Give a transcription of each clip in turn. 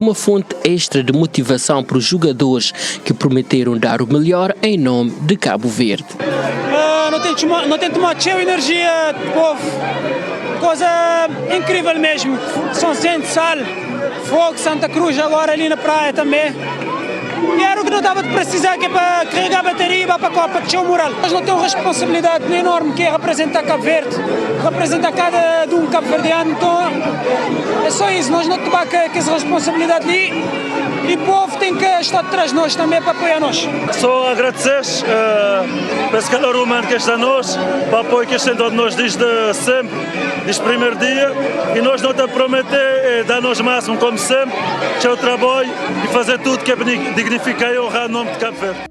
Uma fonte extra de motivação para os jogadores que prometeram dar o melhor em nome de Cabo Verde. Não tem tomado cheio energia do povo, coisa incrível mesmo. São Vicente, Sal, Fogo, Santa Cruz, agora ali na praia também. E era o que não estava de precisar, que é para carregar a bateria e para a Copa, que é o moral. Nós não temos responsabilidade enorme que é representar Cabo Verde, representar cada um cabo-verdiano, então é só isso, nós não temos que essa responsabilidade ali e o povo tem que estar atrás de nós também para apoiar nós. Só agradecer pelo calor humano que está a nós, para o apoio que estão dando nós desde sempre, desde o primeiro dia, e nós não te prometer dar-nos o máximo como sempre, que é o trabalho e fazer tudo que é dignificar e honrar o nome de Cabo Verde.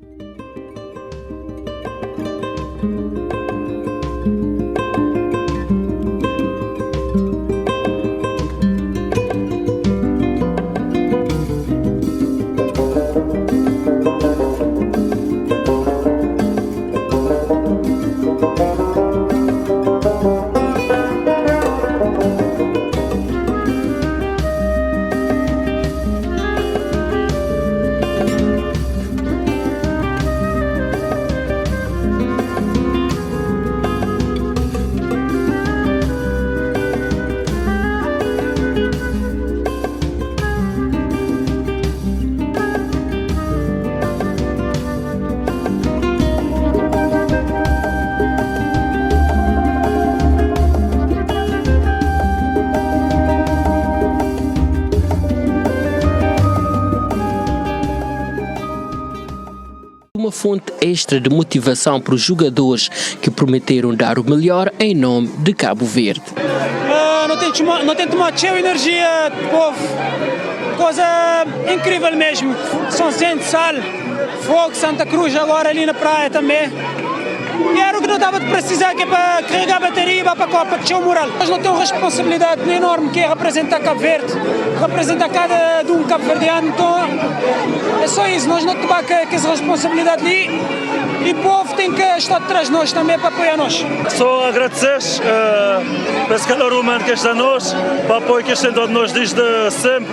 Uma fonte extra de motivação para os jogadores que prometeram dar o melhor em nome de Cabo Verde. Não tem tomado cheio energia do povo, coisa incrível mesmo. São Vicente, Sal, Fogo, Santa Cruz, agora ali na praia também. E era o que não estava de precisar, que é para carregar a bateria e para a Copa, que é o moral. Nós não temos responsabilidade enorme que é representar Cabo Verde, representar cada um cabo-verdiano, então é só isso, nós não temos que essa responsabilidade ali e o povo tem que estar atrás de nós também para apoiar nós. Só agradecer pelo calor humano que está a nós, para o apoio que estão dando nós desde sempre,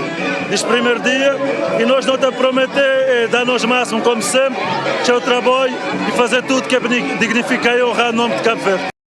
desde o primeiro dia, e nós não te prometer dar-nos o máximo como sempre, que é o trabalho e fazer tudo que é dignificar e honrar o nome de Cabo Verde.